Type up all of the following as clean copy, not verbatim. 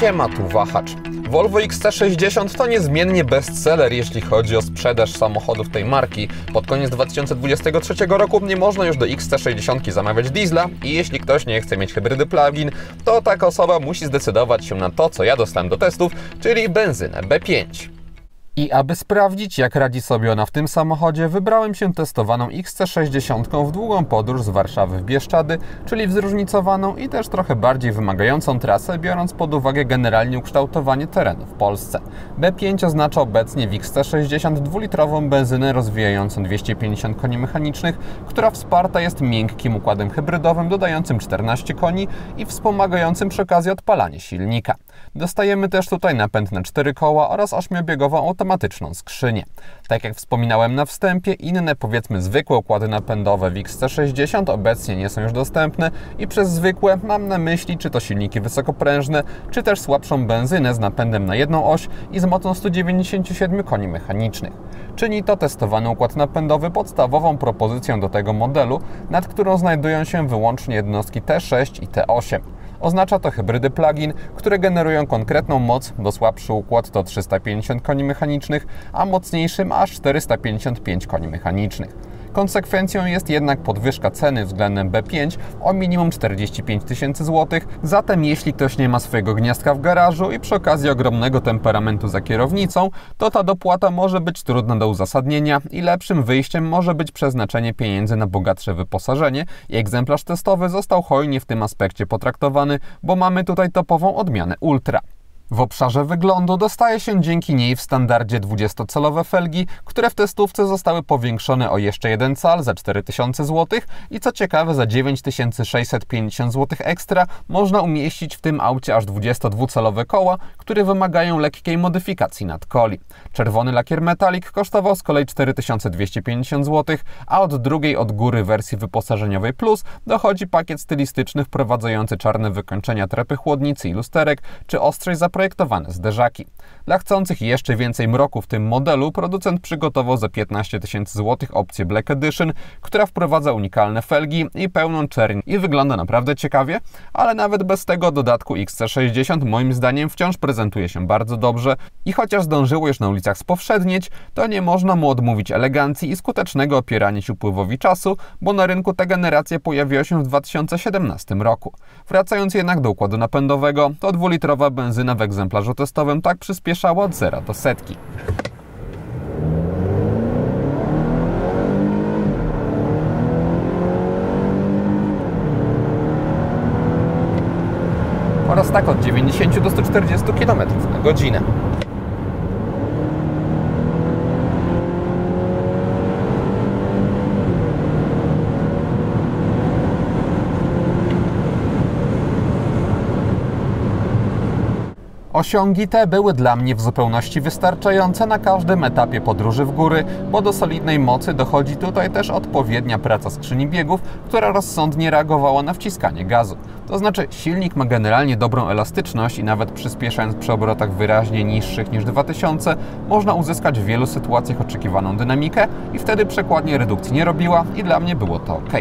Siema, tu Wahacz. Volvo XC60 to niezmiennie bestseller, jeśli chodzi o sprzedaż samochodów tej marki. Pod koniec 2023 roku nie można już do XC60 zamawiać diesla i jeśli ktoś nie chce mieć hybrydy plug-in, to taka osoba musi zdecydować się na to, co ja dostałem do testów, czyli benzynę B5. I aby sprawdzić, jak radzi sobie ona w tym samochodzie, wybrałem się testowaną XC60 w długą podróż z Warszawy w Bieszczady, czyli w zróżnicowaną i też trochę bardziej wymagającą trasę, biorąc pod uwagę generalnie ukształtowanie terenu w Polsce. B5 oznacza obecnie w XC60 dwulitrową benzynę rozwijającą 250 koni mechanicznych, która wsparta jest miękkim układem hybrydowym dodającym 14 koni i wspomagającym przy okazji odpalanie silnika. Dostajemy też tutaj napęd na 4 koła oraz 8-biegową automatyczną skrzynię. Tak jak wspominałem na wstępie, inne powiedzmy zwykłe układy napędowe w XC60 obecnie nie są już dostępne i przez zwykłe mam na myśli czy to silniki wysokoprężne, czy też słabszą benzynę z napędem na jedną oś i z mocą 197 koni mechanicznych. Czyni to testowany układ napędowy podstawową propozycją do tego modelu, nad którą znajdują się wyłącznie jednostki T6 i T8. Oznacza to hybrydy plug-in, które generują konkretną moc, bo słabszy układ to 350 koni mechanicznych, a mocniejszy ma aż 455 koni mechanicznych. Konsekwencją jest jednak podwyżka ceny względem B5 o minimum 45 tysięcy złotych, zatem jeśli ktoś nie ma swojego gniazdka w garażu i przy okazji ogromnego temperamentu za kierownicą, to ta dopłata może być trudna do uzasadnienia i lepszym wyjściem może być przeznaczenie pieniędzy na bogatsze wyposażenie i egzemplarz testowy został hojnie w tym aspekcie potraktowany, bo mamy tutaj topową odmianę Ultra. W obszarze wyglądu dostaje się dzięki niej w standardzie 20-calowe felgi, które w testówce zostały powiększone o jeszcze 1 cal za 4000 zł i co ciekawe za 9650 zł ekstra można umieścić w tym aucie aż 22-calowe koła, które wymagają lekkiej modyfikacji nadkoli. Czerwony lakier Metallic kosztował z kolei 4250 zł, a od drugiej od góry wersji wyposażeniowej Plus dochodzi pakiet stylistyczny wprowadzający czarne wykończenia trepy chłodnicy i lusterek, czy ostrzej projektowane zderzaki. Dla chcących jeszcze więcej mroku w tym modelu producent przygotował za 15 tysięcy złotych opcję Black Edition, która wprowadza unikalne felgi i pełną czerń i wygląda naprawdę ciekawie, ale nawet bez tego dodatku XC60 moim zdaniem wciąż prezentuje się bardzo dobrze i chociaż zdążyło już na ulicach spowszednieć, to nie można mu odmówić elegancji i skutecznego opierania się upływowi czasu, bo na rynku ta generacja pojawiła się w 2017 roku. Wracając jednak do układu napędowego, to dwulitrowa benzyna w egzemplarzu testowym tak przyspieszała od 0 do setki. Oraz tak od 90 do 140 km na godzinę. Osiągi te były dla mnie w zupełności wystarczające na każdym etapie podróży w góry, bo do solidnej mocy dochodzi tutaj też odpowiednia praca skrzyni biegów, która rozsądnie reagowała na wciskanie gazu. To znaczy silnik ma generalnie dobrą elastyczność i nawet przyspieszając przy obrotach wyraźnie niższych niż 2000 można uzyskać w wielu sytuacjach oczekiwaną dynamikę i wtedy przekładnie redukcji nie robiła i dla mnie było to ok.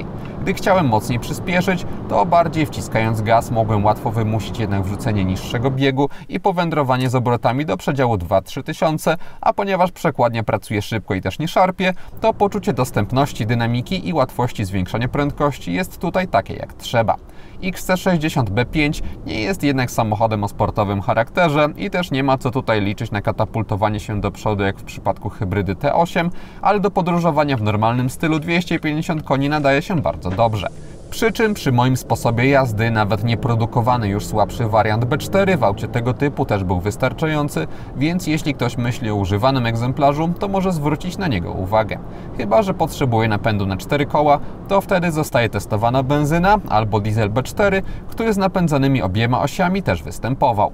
Gdy chciałem mocniej przyspieszyć, to bardziej wciskając gaz mogłem łatwo wymusić jednak wrzucenie niższego biegu i powędrowanie z obrotami do przedziału 2-3 tysiące, a ponieważ przekładnia pracuje szybko i też nie szarpie, to poczucie dostępności, dynamiki i łatwości zwiększania prędkości jest tutaj takie jak trzeba. XC60 B5 nie jest jednak samochodem o sportowym charakterze i też nie ma co tutaj liczyć na katapultowanie się do przodu jak w przypadku hybrydy T8, ale do podróżowania w normalnym stylu 250 koni nadaje się bardzo dobrze. Przy czym przy moim sposobie jazdy nawet nieprodukowany już słabszy wariant B4 w aucie tego typu też był wystarczający, więc jeśli ktoś myśli o używanym egzemplarzu, to może zwrócić na niego uwagę. Chyba że potrzebuje napędu na 4 koła, to wtedy zostaje testowana benzyna albo diesel B4, który z napędzanymi obiema osiami też występował.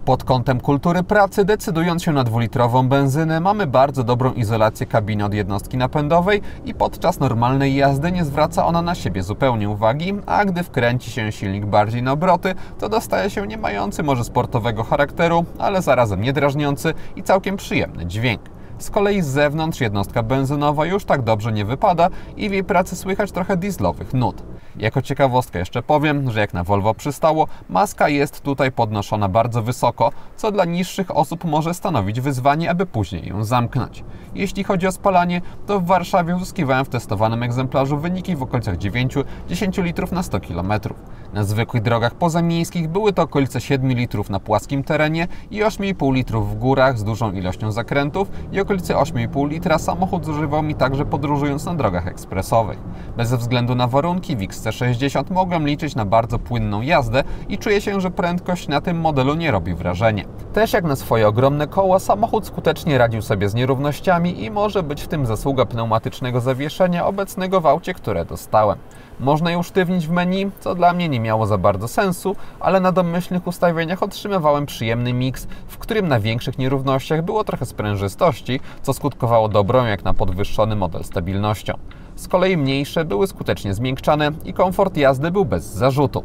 Pod kątem kultury pracy, decydując się na dwulitrową benzynę, mamy bardzo dobrą izolację kabiny od jednostki napędowej i podczas normalnej jazdy nie zwraca ona na siebie zupełnie uwagi, a gdy wkręci się silnik bardziej na obroty, to dostaje się nie mający może sportowego charakteru, ale zarazem niedrażniący i całkiem przyjemny dźwięk. Z kolei z zewnątrz jednostka benzynowa już tak dobrze nie wypada i w jej pracy słychać trochę dieslowych nut. Jako ciekawostkę jeszcze powiem, że jak na Volvo przystało, maska jest tutaj podnoszona bardzo wysoko, co dla niższych osób może stanowić wyzwanie, aby później ją zamknąć. Jeśli chodzi o spalanie, to w Warszawie uzyskiwałem w testowanym egzemplarzu wyniki w okolicach 9-10 litrów na 100 km. Na zwykłych drogach pozamiejskich były to okolice 7 litrów na płaskim terenie i 8,5 litrów w górach z dużą ilością zakrętów i okolice 8,5 litra samochód zużywał mi także podróżując na drogach ekspresowych. Bez względu na warunki w XC60 mogłem liczyć na bardzo płynną jazdę i czuję się, że prędkość na tym modelu nie robi wrażenia. Też jak na swoje ogromne koła samochód skutecznie radził sobie z nierównościami i może być w tym zasługa pneumatycznego zawieszenia obecnego w aucie, które dostałem. Można je usztywnić w menu, co dla mnie nie miało za bardzo sensu, ale na domyślnych ustawieniach otrzymywałem przyjemny miks, w którym na większych nierównościach było trochę sprężystości, co skutkowało dobrą jak na podwyższony model stabilnością. Z kolei mniejsze były skutecznie zmiękczane i komfort jazdy był bez zarzutu.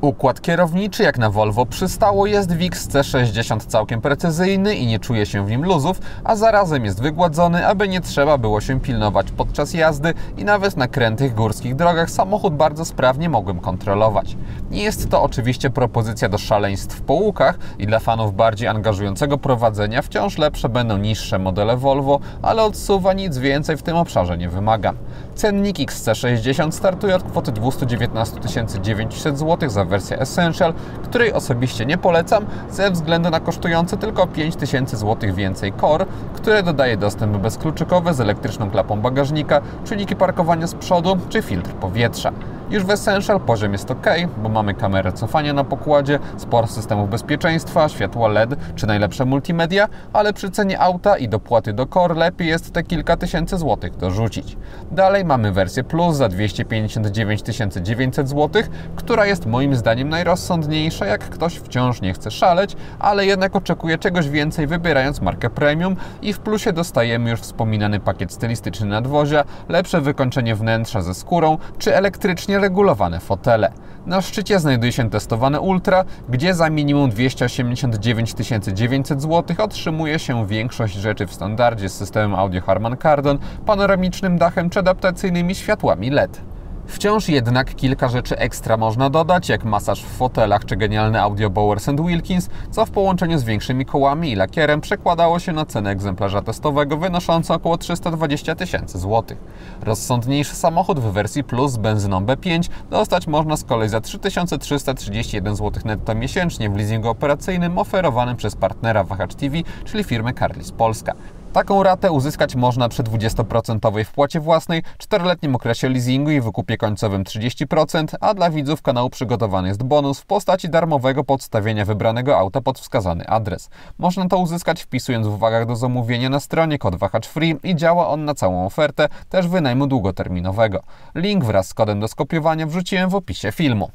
Układ kierowniczy, jak na Volvo przystało, jest w XC60 całkiem precyzyjny i nie czuje się w nim luzów, a zarazem jest wygładzony, aby nie trzeba było się pilnować podczas jazdy i nawet na krętych górskich drogach samochód bardzo sprawnie mogłem kontrolować. Nie jest to oczywiście propozycja do szaleństw po łukach i dla fanów bardziej angażującego prowadzenia wciąż lepsze będą niższe modele Volvo, ale od SUV-a nic więcej w tym obszarze nie wymagam. Cennik XC60 startuje od kwoty 219 900 zł za wersję Essential, której osobiście nie polecam ze względu na kosztujące tylko 5000 zł więcej Core, które dodaje dostęp bezkluczykowy z elektryczną klapą bagażnika, czujniki parkowania z przodu czy filtr powietrza. Już w Essential poziom jest ok, bo mamy kamerę cofania na pokładzie, sporo systemów bezpieczeństwa, światła LED czy najlepsze multimedia, ale przy cenie auta i dopłaty do Core lepiej jest te kilka tysięcy złotych dorzucić. Dalej mamy wersję Plus za 259 900 zł, która jest moim zdaniem najrozsądniejsza, jak ktoś wciąż nie chce szaleć, ale jednak oczekuje czegoś więcej, wybierając markę Premium, i w Plusie dostajemy już wspominany pakiet stylistyczny nadwozia, lepsze wykończenie wnętrza ze skórą czy elektrycznie regulowane fotele. Na szczycie znajduje się testowane Ultra, gdzie za minimum 289 900 zł otrzymuje się większość rzeczy w standardzie z systemem audio Harman Kardon, panoramicznym dachem czy adaptacyjnymi światłami LED. Wciąż jednak kilka rzeczy ekstra można dodać, jak masaż w fotelach czy genialne audio Bowers & Wilkins, co w połączeniu z większymi kołami i lakierem przekładało się na cenę egzemplarza testowego wynoszącą około 320 000 zł. Rozsądniejszy samochód w wersji Plus z benzyną B5 dostać można z kolei za 3331 zł netto miesięcznie w leasingu operacyjnym oferowanym przez partnera Wahacz TV, czyli firmę Carlis Polska. Taką ratę uzyskać można przy 20% wpłacie własnej, 4-letnim okresie leasingu i wykupie końcowym 30%, a dla widzów kanału przygotowany jest bonus w postaci darmowego podstawienia wybranego auta pod wskazany adres. Można to uzyskać wpisując w uwagach do zamówienia na stronie kod Wahacz Free i działa on na całą ofertę, też wynajmu długoterminowego. Link wraz z kodem do skopiowania wrzuciłem w opisie filmu.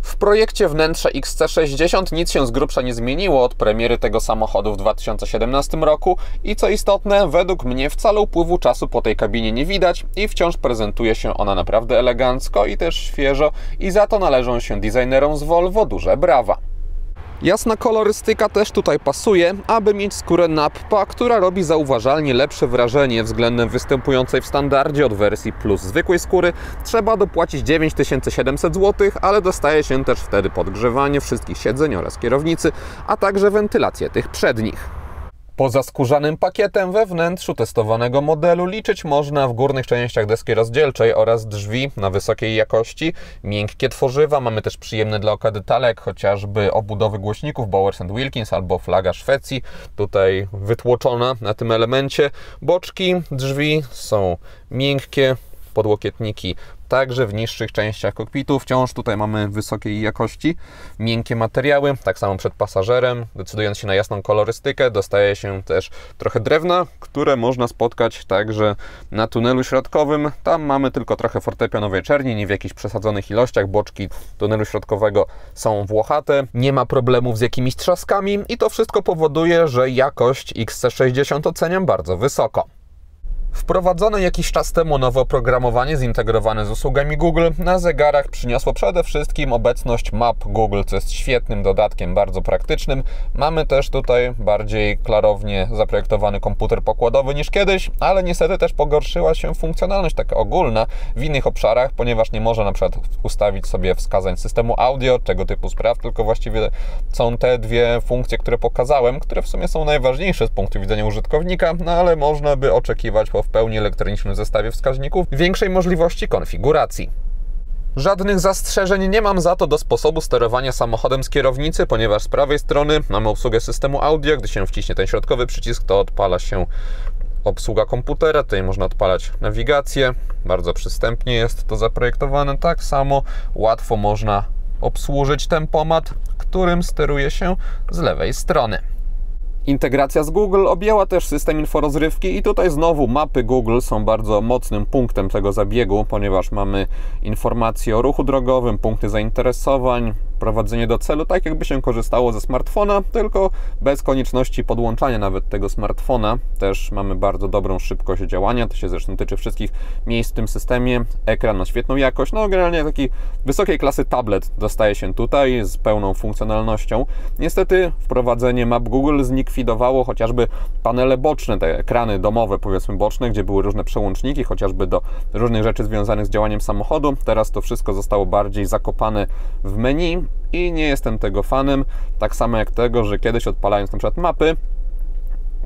W projekcie wnętrza XC60 nic się z grubsza nie zmieniło od premiery tego samochodu w 2017 roku i co istotne, według mnie wcale upływu czasu po tej kabinie nie widać i wciąż prezentuje się ona naprawdę elegancko i też świeżo i za to należą się designerom z Volvo duże brawa. Jasna kolorystyka też tutaj pasuje, aby mieć skórę Nappa, która robi zauważalnie lepsze wrażenie względem występującej w standardzie od wersji Plus zwykłej skóry. Trzeba dopłacić 9700 zł, ale dostaje się też wtedy podgrzewanie wszystkich siedzeń oraz kierownicy, a także wentylację tych przednich. Poza skórzanym pakietem we wnętrzu testowanego modelu liczyć można w górnych częściach deski rozdzielczej oraz drzwi na wysokiej jakości, miękkie tworzywa, mamy też przyjemne dla oka detale, jak chociażby obudowy głośników Bowers & Wilkins albo flaga Szwecji, tutaj wytłoczona na tym elemencie. Boczki drzwi są miękkie, podłokietniki także w niższych częściach kokpitu. Wciąż tutaj mamy wysokiej jakości miękkie materiały, tak samo przed pasażerem. Decydując się na jasną kolorystykę, dostaje się też trochę drewna, które można spotkać także na tunelu środkowym. Tam mamy tylko trochę fortepianowej czerni, nie w jakichś przesadzonych ilościach. Boczki tunelu środkowego są włochate, nie ma problemów z jakimiś trzaskami i to wszystko powoduje, że jakość XC60 oceniam bardzo wysoko. Wprowadzone jakiś czas temu nowe oprogramowanie zintegrowane z usługami Google na zegarach przyniosło przede wszystkim obecność map Google, co jest świetnym dodatkiem, bardzo praktycznym. Mamy też tutaj bardziej klarownie zaprojektowany komputer pokładowy niż kiedyś, ale niestety też pogorszyła się funkcjonalność taka ogólna w innych obszarach, ponieważ nie można na przykład ustawić sobie wskazań systemu audio, tego typu spraw, tylko właściwie są te dwie funkcje, które pokazałem, które w sumie są najważniejsze z punktu widzenia użytkownika, no ale można by oczekiwać po w pełni elektronicznym zestawie wskaźników większej możliwości konfiguracji. Żadnych zastrzeżeń nie mam za to do sposobu sterowania samochodem z kierownicy, ponieważ z prawej strony mamy obsługę systemu audio. Gdy się wciśnie ten środkowy przycisk, to odpala się obsługa komputera. Tutaj można odpalać nawigację. Bardzo przystępnie jest to zaprojektowane. Tak samo łatwo można obsłużyć tempomat, którym steruje się z lewej strony. Integracja z Google objęła też system inforozrywki i tutaj znowu mapy Google są bardzo mocnym punktem tego zabiegu, ponieważ mamy informacje o ruchu drogowym, punkty zainteresowań, prowadzenie do celu, tak jakby się korzystało ze smartfona, tylko bez konieczności podłączania nawet tego smartfona. Też mamy bardzo dobrą szybkość działania, to się zresztą tyczy wszystkich miejsc w tym systemie. Ekran ma świetną jakość, no generalnie taki wysokiej klasy tablet dostaje się tutaj z pełną funkcjonalnością. Niestety wprowadzenie map Google zlikwidowało chociażby panele boczne, te ekrany domowe, powiedzmy boczne, gdzie były różne przełączniki, chociażby do różnych rzeczy związanych z działaniem samochodu. Teraz to wszystko zostało bardziej zakopane w menu i nie jestem tego fanem, tak samo jak tego, że kiedyś odpalając na przykład mapy,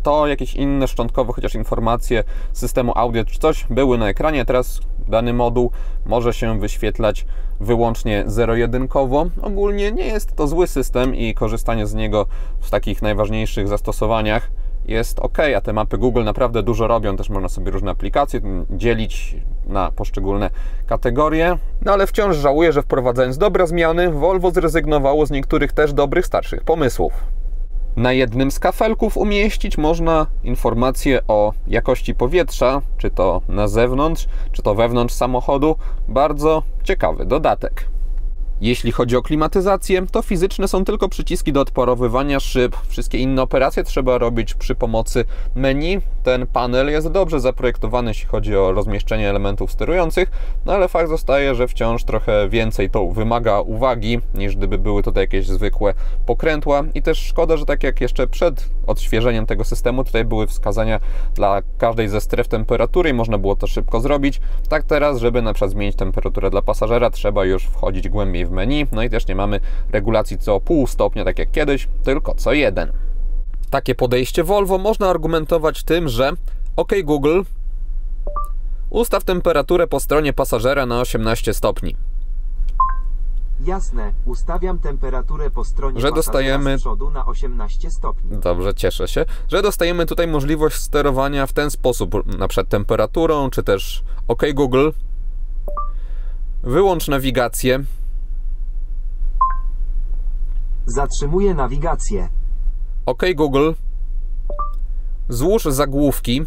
to jakieś inne szczątkowe, chociaż informacje systemu audio czy coś były na ekranie. Teraz dany moduł może się wyświetlać wyłącznie zero-jedynkowo. Ogólnie nie jest to zły system i korzystanie z niego w takich najważniejszych zastosowaniach jest ok, a te mapy Google naprawdę dużo robią. Też można sobie różne aplikacje dzielić na poszczególne kategorie. No ale wciąż żałuję, że wprowadzając dobre zmiany, Volvo zrezygnowało z niektórych też dobrych, starszych pomysłów. Na jednym z kafelków umieścić można informacje o jakości powietrza, czy to na zewnątrz, czy to wewnątrz samochodu. Bardzo ciekawy dodatek. Jeśli chodzi o klimatyzację, to fizyczne są tylko przyciski do odparowywania szyb. Wszystkie inne operacje trzeba robić przy pomocy menu. Ten panel jest dobrze zaprojektowany, jeśli chodzi o rozmieszczenie elementów sterujących, no ale fakt zostaje, że wciąż trochę więcej to wymaga uwagi, niż gdyby były tutaj jakieś zwykłe pokrętła. I też szkoda, że tak jak jeszcze przed odświeżeniem tego systemu, tutaj były wskazania dla każdej ze stref temperatury i można było to szybko zrobić. Tak teraz, żeby na przykład zmienić temperaturę dla pasażera, trzeba już wchodzić głębiej w menu, no i też nie mamy regulacji co pół stopnia, tak jak kiedyś, tylko co 1. Takie podejście Volvo można argumentować tym, że OK Google, ustaw temperaturę po stronie pasażera na 18 stopni. Jasne, ustawiam temperaturę po stronie że dostajemy z przodu na 18 stopni. Dobrze, cieszę się, że dostajemy tutaj możliwość sterowania w ten sposób, na przykład temperaturą, czy też OK Google, wyłącz nawigację. Zatrzymuję nawigację. OK Google, złóż zagłówki.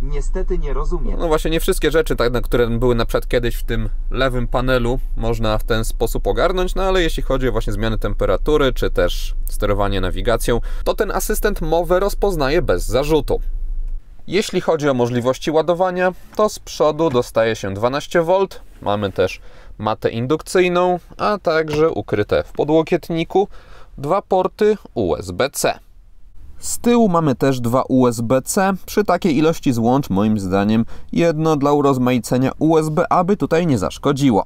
Niestety nie rozumiem. No właśnie, nie wszystkie rzeczy, tak, które były na przykład kiedyś w tym lewym panelu, można w ten sposób ogarnąć, no ale jeśli chodzi o właśnie zmiany temperatury, czy też sterowanie nawigacją, to ten asystent mowę rozpoznaje bez zarzutu. Jeśli chodzi o możliwości ładowania, to z przodu dostaje się 12V, mamy też matę indukcyjną, a także ukryte w podłokietniku 2 porty USB-C. Z tyłu mamy też 2 USB-C, przy takiej ilości złącz moim zdaniem jedno dla urozmaicenia USB, aby tutaj nie zaszkodziło.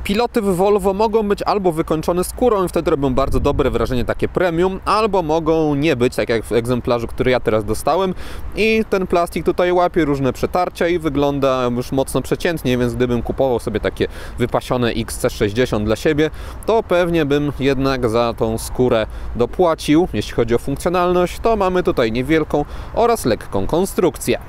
Piloty w Volvo mogą być albo wykończone skórą i wtedy robią bardzo dobre wrażenie, takie premium, albo mogą nie być, tak jak w egzemplarzu, który ja teraz dostałem, i ten plastik tutaj łapie różne przetarcia i wygląda już mocno przeciętnie, więc gdybym kupował sobie takie wypasione XC60 dla siebie, to pewnie bym jednak za tą skórę dopłacił. Jeśli chodzi o funkcjonalność, to mamy tutaj niewielką oraz lekką konstrukcję.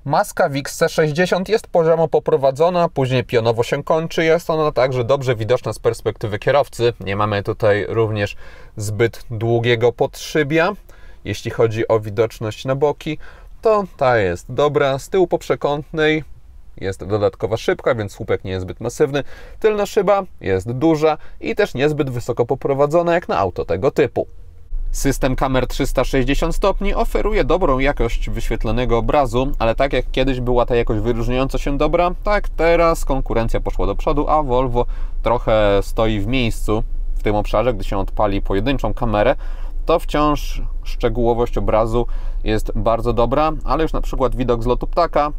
Maska w XC60 jest poziomo poprowadzona, później pionowo się kończy. Jest ona także dobrze widoczna z perspektywy kierowcy. Nie mamy tutaj również zbyt długiego podszybia. Jeśli chodzi o widoczność na boki, to ta jest dobra. Z tyłu poprzekątnej jest dodatkowa szybka, więc słupek nie jest zbyt masywny. Tylna szyba jest duża i też niezbyt wysoko poprowadzona jak na auto tego typu. System kamer 360 stopni oferuje dobrą jakość wyświetlonego obrazu, ale tak jak kiedyś była ta jakość wyróżniająco się dobra, tak teraz konkurencja poszła do przodu, a Volvo trochę stoi w miejscu w tym obszarze. Gdy się odpali pojedynczą kamerę, to wciąż szczegółowość obrazu jest bardzo dobra, ale już na przykład widok z lotu ptaka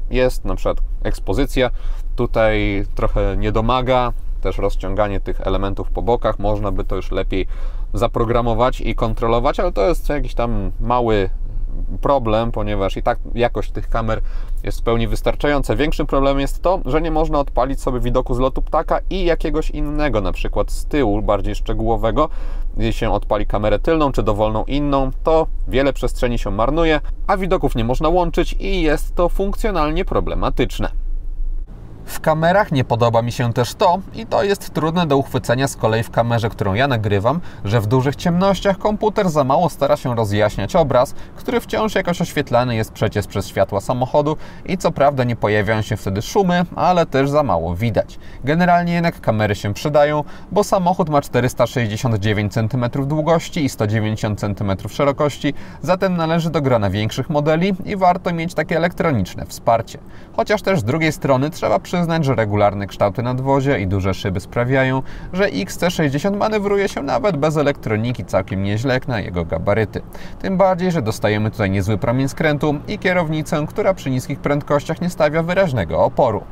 jest, na przykład ekspozycja tutaj trochę nie domaga, też rozciąganie tych elementów po bokach, można by to już lepiej zaprogramować i kontrolować, ale to jest jakiś tam mały problem, ponieważ i tak jakość tych kamer jest w pełni wystarczająca. Większym problemem jest to, że nie można odpalić sobie widoku z lotu ptaka i jakiegoś innego, na przykład z tyłu, bardziej szczegółowego. Gdy się odpali kamerę tylną czy dowolną inną, to wiele przestrzeni się marnuje, a widoków nie można łączyć i jest to funkcjonalnie problematyczne. W kamerach nie podoba mi się też to, i to jest trudne do uchwycenia z kolei w kamerze, którą ja nagrywam, że w dużych ciemnościach komputer za mało stara się rozjaśniać obraz, który wciąż jakoś oświetlany jest przecież przez światła samochodu i co prawda nie pojawiają się wtedy szumy, ale też za mało widać. Generalnie jednak kamery się przydają, bo samochód ma 469 cm długości i 190 cm szerokości, zatem należy do grona większych modeli i warto mieć takie elektroniczne wsparcie. Chociaż też z drugiej strony trzeba przyznać, że regularne kształty nadwozia i duże szyby sprawiają, że XC60 manewruje się nawet bez elektroniki całkiem nieźle jak na jego gabaryty. Tym bardziej, że dostajemy tutaj niezły promień skrętu i kierownicę, która przy niskich prędkościach nie stawia wyraźnego oporu.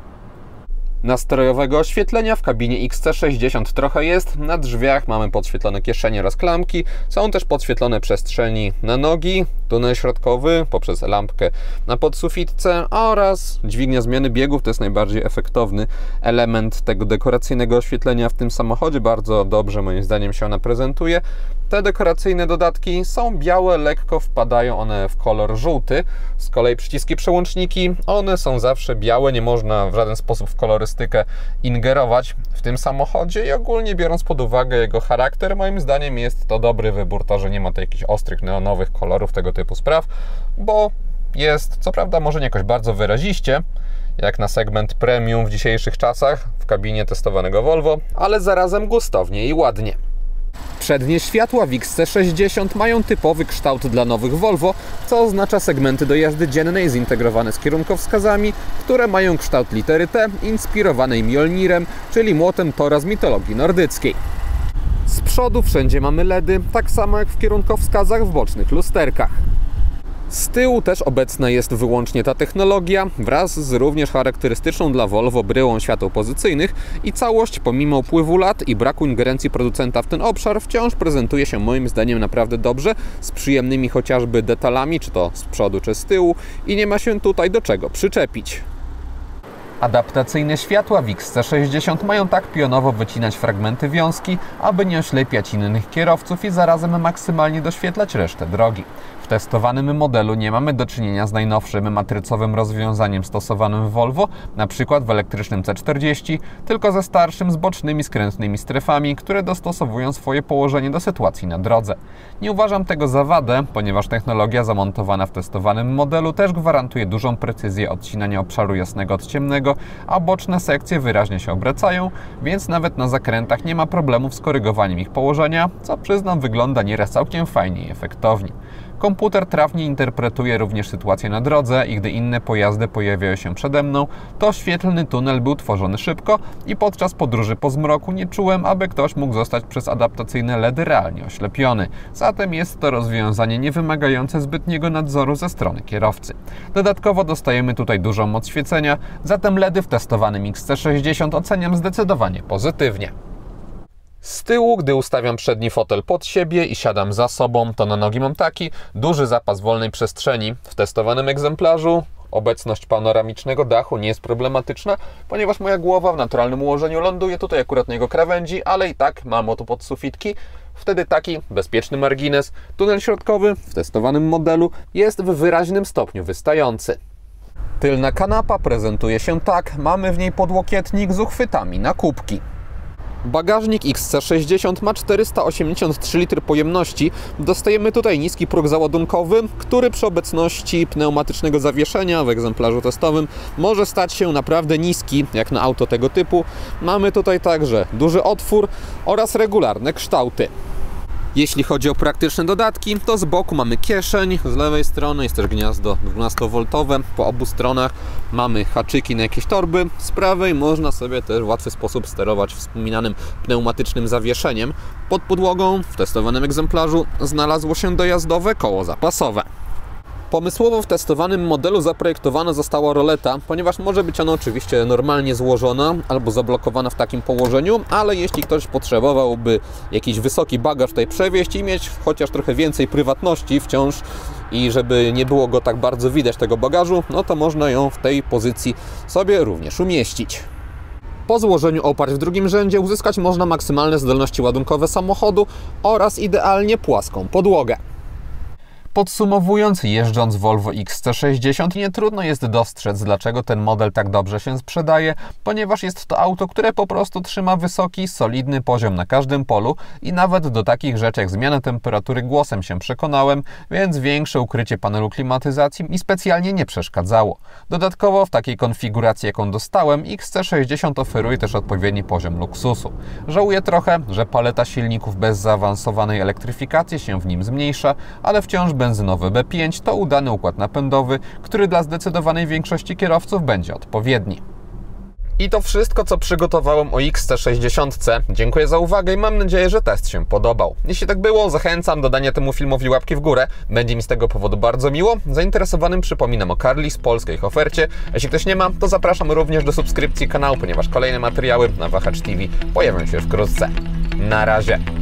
Nastrojowego oświetlenia w kabinie XC60 trochę jest. Na drzwiach mamy podświetlone kieszenie oraz klamki. Są też podświetlone przestrzeni na nogi, tunel środkowy poprzez lampkę na podsufitce oraz dźwignia zmiany biegów. To jest najbardziej efektowny element tego dekoracyjnego oświetlenia w tym samochodzie. Bardzo dobrze moim zdaniem się ona prezentuje. Te dekoracyjne dodatki są białe, lekko wpadają one w kolor żółty. Z kolei przyciski przełączniki, one są zawsze białe, nie można w żaden sposób w kolorystykę ingerować w tym samochodzie i ogólnie biorąc pod uwagę jego charakter, moim zdaniem jest to dobry wybór, to, że nie ma tu jakichś ostrych, neonowych kolorów, tego typu spraw, bo jest, co prawda może nie jakoś bardzo wyraziście, jak na segment premium w dzisiejszych czasach w kabinie testowanego Volvo, ale zarazem gustownie i ładnie. Przednie światła w XC60 mają typowy kształt dla nowych Volvo, co oznacza segmenty do jazdy dziennej zintegrowane z kierunkowskazami, które mają kształt litery T, inspirowanej Mjolnirem, czyli młotem Thora z mitologii nordyckiej. Z przodu wszędzie mamy LEDy, tak samo jak w kierunkowskazach w bocznych lusterkach. Z tyłu też obecna jest wyłącznie ta technologia, wraz z również charakterystyczną dla Volvo bryłą świateł pozycyjnych i całość pomimo upływu lat i braku ingerencji producenta w ten obszar wciąż prezentuje się moim zdaniem naprawdę dobrze, z przyjemnymi chociażby detalami, czy to z przodu, czy z tyłu i nie ma się tutaj do czego przyczepić. Adaptacyjne światła w XC60 mają tak pionowo wycinać fragmenty wiązki, aby nie oślepiać innych kierowców i zarazem maksymalnie doświetlać resztę drogi. W testowanym modelu nie mamy do czynienia z najnowszym matrycowym rozwiązaniem stosowanym w Volvo, np. w elektrycznym C40, tylko ze starszym z bocznymi skrętnymi strefami, które dostosowują swoje położenie do sytuacji na drodze. Nie uważam tego za wadę, ponieważ technologia zamontowana w testowanym modelu też gwarantuje dużą precyzję odcinania obszaru jasnego od ciemnego, a boczne sekcje wyraźnie się obracają, więc nawet na zakrętach nie ma problemów z korygowaniem ich położenia, co przyznam wygląda nieraz całkiem fajnie i efektownie. Komputer trafnie interpretuje również sytuację na drodze i gdy inne pojazdy pojawiają się przede mną, to świetlny tunel był tworzony szybko i podczas podróży po zmroku nie czułem, aby ktoś mógł zostać przez adaptacyjne LEDy realnie oślepiony. Zatem jest to rozwiązanie niewymagające zbytniego nadzoru ze strony kierowcy. Dodatkowo dostajemy tutaj dużą moc świecenia, zatem LEDy w testowanym XC60 oceniam zdecydowanie pozytywnie. Z tyłu, gdy ustawiam przedni fotel pod siebie i siadam za sobą, to na nogi mam taki duży zapas wolnej przestrzeni. W testowanym egzemplarzu obecność panoramicznego dachu nie jest problematyczna, ponieważ moja głowa w naturalnym ułożeniu ląduje tutaj akurat na jego krawędzi, ale i tak mam oto podsufitki. Wtedy taki bezpieczny margines. Tunel środkowy w testowanym modelu jest w wyraźnym stopniu wystający. Tylna kanapa prezentuje się tak, mamy w niej podłokietnik z uchwytami na kubki. Bagażnik XC60 ma 483 litry pojemności. Dostajemy tutaj niski próg załadunkowy, który przy obecności pneumatycznego zawieszenia w egzemplarzu testowym może stać się naprawdę niski, jak na auto tego typu. Mamy tutaj także duży otwór oraz regularne kształty. Jeśli chodzi o praktyczne dodatki, to z boku mamy kieszeń, z lewej strony jest też gniazdo 12V, po obu stronach mamy haczyki na jakieś torby, z prawej można sobie też w łatwy sposób sterować wspominanym pneumatycznym zawieszeniem. Pod podłogą w testowanym egzemplarzu znalazło się dojazdowe koło zapasowe. Pomysłowo w testowanym modelu zaprojektowana została roleta, ponieważ może być ona oczywiście normalnie złożona albo zablokowana w takim położeniu, ale jeśli ktoś potrzebowałby jakiś wysoki bagaż tutaj przewieźć i mieć chociaż trochę więcej prywatności wciąż i żeby nie było go tak bardzo widać tego bagażu, no to można ją w tej pozycji sobie również umieścić. Po złożeniu oparć w drugim rzędzie uzyskać można maksymalne zdolności ładunkowe samochodu oraz idealnie płaską podłogę. Podsumowując, jeżdżąc Volvo XC60 nie trudno jest dostrzec, dlaczego ten model tak dobrze się sprzedaje, ponieważ jest to auto, które po prostu trzyma wysoki, solidny poziom na każdym polu i nawet do takich rzeczy jak zmiana temperatury głosem się przekonałem, więc większe ukrycie panelu klimatyzacji mi specjalnie nie przeszkadzało. Dodatkowo w takiej konfiguracji, jaką dostałem, XC60 oferuje też odpowiedni poziom luksusu. Żałuję trochę, że paleta silników bez zaawansowanej elektryfikacji się w nim zmniejsza, ale wciąż benzynowy B5 to udany układ napędowy, który dla zdecydowanej większości kierowców będzie odpowiedni. I to wszystko, co przygotowałem o XC60. Dziękuję za uwagę i mam nadzieję, że test się podobał. Jeśli tak było, zachęcam do dania temu filmowi łapki w górę. Będzie mi z tego powodu bardzo miło. Zainteresowanym przypominam o Carli z polskiej ofercie. Jeśli ktoś nie ma, to zapraszam również do subskrypcji kanału, ponieważ kolejne materiały na Wahacz TV pojawią się wkrótce. Na razie!